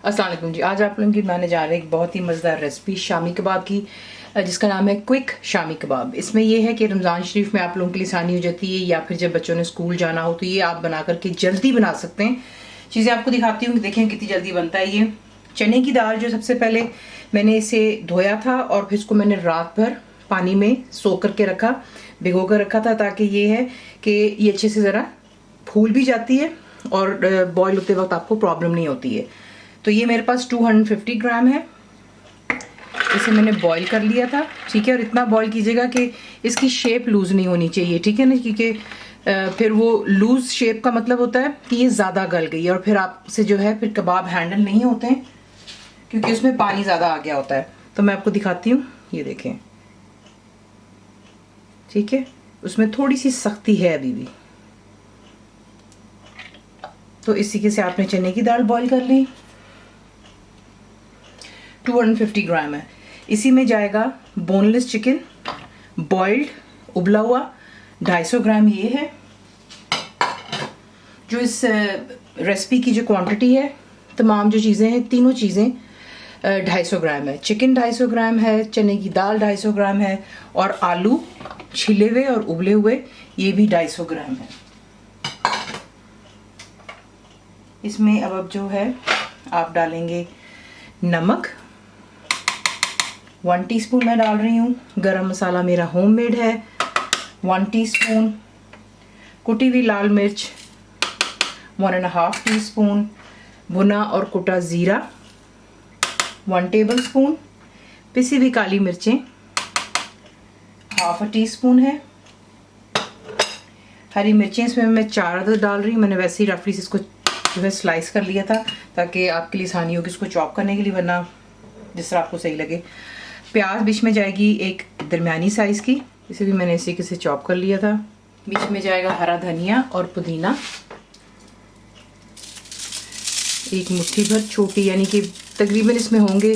अस्सलाम वालेकुम जी। आज आप लोगों की बनाने जा रहे हैं एक बहुत ही मज़ेदार रेसिपी शामी कबाब की, जिसका नाम है क्विक शामी कबाब। इसमें यह है कि रमज़ान शरीफ में आप लोगों के लिए आसानी हो जाती है, या फिर जब बच्चों ने स्कूल जाना हो तो ये आप बना करके जल्दी बना सकते हैं। चीज़ें आपको दिखाती हूँ, देखें कितनी जल्दी बनता है ये। चने की दाल जो सबसे पहले मैंने इसे धोया था और फिर इसको मैंने रात भर पानी में सोख करके रखा, भिगो कर रखा था, ताकि ये है कि ये अच्छे से ज़रा फूल भी जाती है और बॉयल होते वक्त आपको प्रॉब्लम नहीं होती है। तो ये मेरे पास 250 ग्राम है। इसे मैंने बॉईल कर लिया था, ठीक है। और इतना बॉईल कीजिएगा कि इसकी शेप लूज़ नहीं होनी चाहिए, ठीक है ना, क्योंकि फिर वो लूज़ शेप का मतलब होता है कि ये ज़्यादा गल गई और फिर आपसे जो है फिर कबाब हैंडल नहीं होते हैं, क्योंकि उसमें पानी ज़्यादा आ गया होता है। तो मैं आपको दिखाती हूँ, ये देखें, ठीक है। उसमें थोड़ी सी सख्ती है अभी भी। तो इस तरीके से आपने चने की दाल बॉईल कर ली, 250 ग्राम है। इसी में जाएगा बोनलेस चिकन बॉइल्ड उबला हुआ 250 ग्राम ये है। जो इस रेसिपी की जो क्वांटिटी है, तमाम जो चीज़ें हैं, तीनों चीज़ें 250 ग्राम है। चिकन 250 ग्राम है, चने की दाल 250 ग्राम है, और आलू छिले हुए और उबले हुए ये भी 250 ग्राम है। इसमें अब जो है आप डालेंगे नमक, 1 टीस्पून मैं डाल रही हूँ। गरम मसाला मेरा होममेड है, 1 टीस्पून। कुटी हुई लाल मिर्च 1.5 टीस्पून। भुना और कुटा ज़ीरा 1 टेबल स्पून। पिसी हुई काली मिर्चें 1/2 टीस्पून है। हरी मिर्चें इसमें मैं 4 अदद डाल रही हूँ। मैंने वैसे ही रफली इसको जो है स्लाइस कर लिया था, ताकि आपके लिए आसानी होगी इसको चॉप करने के लिए, वरना जिस तरह आपको सही लगे। प्याज बीच में जाएगी एक दरमियानी साइज़ की, इसे भी मैंने इसी से चॉप कर लिया था। बीच में जाएगा हरा धनिया और पुदीना, एक मुट्ठी भर छोटी, यानी कि तकरीबन इसमें होंगे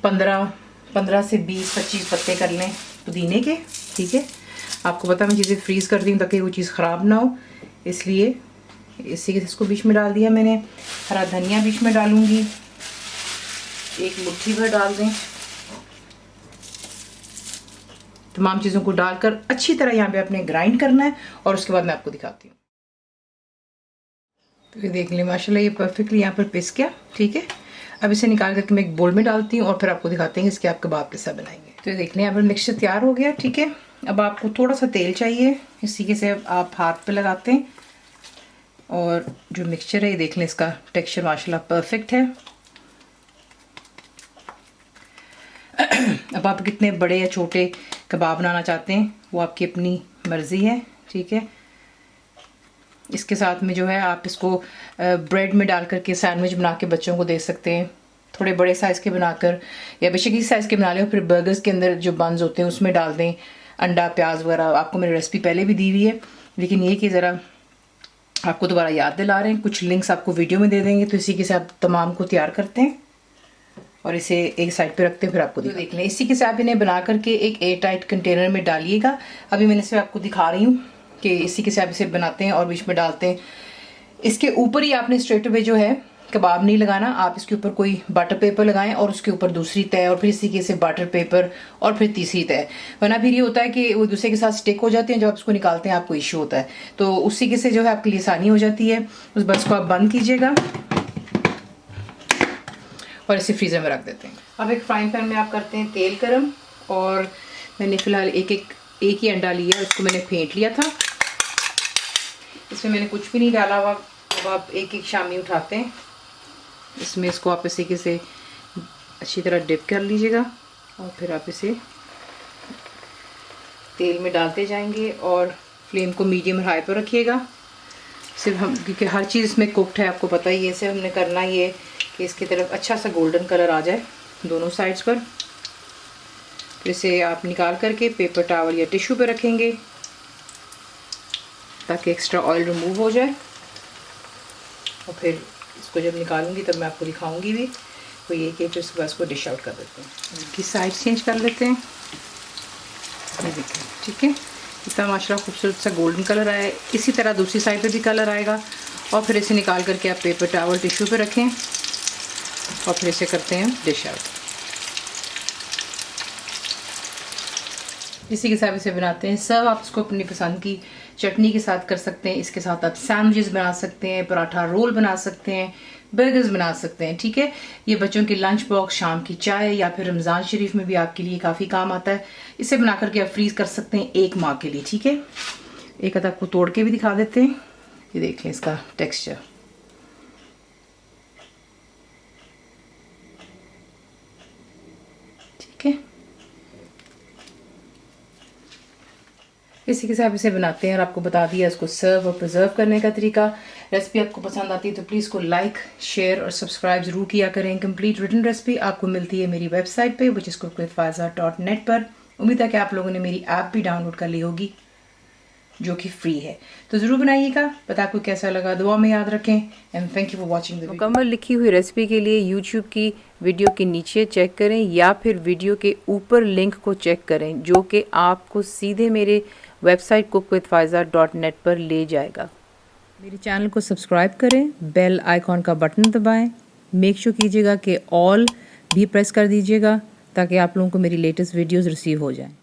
15 से 20-25 पत्ते कर लें पुदीने के, ठीक है। आपको पता मैं चीज़ें फ्रीज़ करती हूँ ताकि वो चीज़ ख़राब ना हो, इसलिए इसी के इसको बीच में डाल दिया मैंने। हरा धनिया बीच में डालूंगी, एक मुट्ठी भर डाल दें। तमाम चीज़ों को डालकर अच्छी तरह यहाँ पे आपने ग्राइंड करना है, और उसके बाद मैं आपको दिखाती हूँ। तो ये देख लें, माशाल्लाह ये परफेक्टली यहाँ पर पिस गया, ठीक है। अब इसे निकाल करके मैं एक बोल में डालती हूँ और फिर आपको दिखाते हैं इसके आप कबाब कैसा बनाएंगे। तो ये देख लें, यहाँ पर मिक्सचर तैयार हो गया, ठीक है। अब आपको थोड़ा सा तेल चाहिए, इस तरीके से आप हाथ पे लगाते हैं, और जो मिक्सचर है ये देख लें, इसका टेक्सचर माशाल्लाह परफेक्ट है। अब आप कितने बड़े या छोटे कबाब बनाना चाहते हैं वो आपकी अपनी मर्ज़ी है, ठीक है। इसके साथ में जो है आप इसको ब्रेड में डाल करके सैंडविच बना के बच्चों को दे सकते हैं, थोड़े बड़े साइज़ के बनाकर, या बेशक इस साइज़ के बना लें। फिर बर्गर्स के अंदर जो बंस होते हैं उसमें डाल दें अंडा प्याज वगैरह। आपको मेरी रेसिपी पहले भी दी हुई है, लेकिन ये कि ज़रा आपको दोबारा याद दिला रहे हैं। कुछ लिंक्स आपको वीडियो में दे देंगे, तो इसी के से आप तमाम को तैयार करते हैं और इसे एक साइड पे रखते हैं। फिर आपको देख लें, इसी के साथ इन्हें बना करके एक एयर टाइट कंटेनर में डालिएगा। अभी मैंने इसे आपको दिखा रही हूँ कि इसी के साथ इसे बनाते हैं और बीच में डालते हैं। इसके ऊपर ही आपने स्ट्रेट अवे जो है कबाब नहीं लगाना, आप इसके ऊपर कोई बटर पेपर लगाएं और उसके ऊपर दूसरी तय, और फिर इसी के से बटर पेपर, और फिर तीसरी तय। वरना फिर ये होता है कि वो दूसरे के साथ स्टिक हो जाते हैं, जब आप इसको निकालते हैं आपको इश्यू होता है। तो उसी के से जो है आपके लिए आसानी हो जाती है। उस बस को आप बंद कीजिएगा और इसे फ्रीज़र में रख देते हैं। अब एक फ्राइंग पैन में आप करते हैं तेल गरम, और मैंने फ़िलहाल एक ही अंडा लिया, इसको मैंने फेंट लिया था। इसमें मैंने कुछ भी नहीं डाला हुआ। अब आप एक शामी उठाते हैं, इसमें इसको आप इसी के से अच्छी तरह डिप कर लीजिएगा, और फिर आप इसे तेल में डालते जाएंगे, और फ्लेम को मीडियम हाई पर रखिएगा। सिर्फ हम, क्योंकि हर चीज़ इसमें कुक्ड है, आपको पता ही है। इसे हमने करना ये कि इसकी तरफ अच्छा सा गोल्डन कलर आ जाए दोनों साइड्स पर। फिर इसे आप निकाल करके पेपर टॉवल या टिश्यू पे रखेंगे ताकि एक्स्ट्रा ऑयल रिमूव हो जाए, और फिर इसको जब निकालूंगी तब मैं आपको दिखाऊंगी भी। तो ये कि फिर इसके बाद इसको डिश आउट कर देते हैं, इनकी साइड चेंज कर लेते हैं। ये देखिए, ठीक है, इतना माशाल्लाह खूबसूरत सा गोल्डन कलर आया है। इसी तरह दूसरी साइड पे भी कलर आएगा, और फिर इसे निकाल करके आप पेपर टॉवल टिश्यू पे रखें, और फिर इसे करते हैं डिश आउट। इसी के साथ इसे बनाते हैं सर्व। आप इसको अपनी पसंद की चटनी के साथ कर सकते हैं। इसके साथ आप सैंडविचेस बना सकते हैं, पराठा रोल बना सकते हैं, बर्गर्स बना सकते हैं। ठीक है, ये बच्चों की लंच बॉक्स, शाम की चाय या फिर रमज़ान शरीफ में भी आपके लिए काफ़ी काम आता है। इसे बना करके आप फ्रीज कर सकते हैं 1 माह के लिए। ठीक है, एक आध आपको तोड़ के भी दिखा देते हैं। ये देख लें इसका टेक्सचर। ठीक है, इसी के साथ इसे बनाते हैं और आपको बता दिया इसको सर्व और प्रिजर्व करने का तरीका। रेसिपी आपको पसंद आती है तो प्लीज़ को लाइक, शेयर और सब्सक्राइब जरूर किया करें। कंप्लीट रिटन रेसिपी आपको मिलती है मेरी वेबसाइट पे विच इज़ cookWithFaiza.net पर। उम्मीद है कि आप लोगों ने मेरी ऐप भी डाउनलोड कर ली होगी जो कि फ्री है, तो ज़रूर बनाइएगा। पता आपको कैसा लगा दुआ में याद रखें and thank you for watching the video. मुकम्मल लिखी हुई रेसिपी के लिए यूट्यूब की वीडियो के नीचे चेक करें या फिर वीडियो के ऊपर लिंक को चेक करें जो कि आपको सीधे मेरे वेबसाइट cookWithFaiza.net पर ले जाएगा। मेरे चैनल को सब्सक्राइब करें, बेल आइकॉन का बटन दबाएं, मेक श्योर कीजिएगा कि ऑल भी प्रेस कर दीजिएगा ताकि आप लोगों को मेरी लेटेस्ट वीडियोस रिसीव हो जाएं।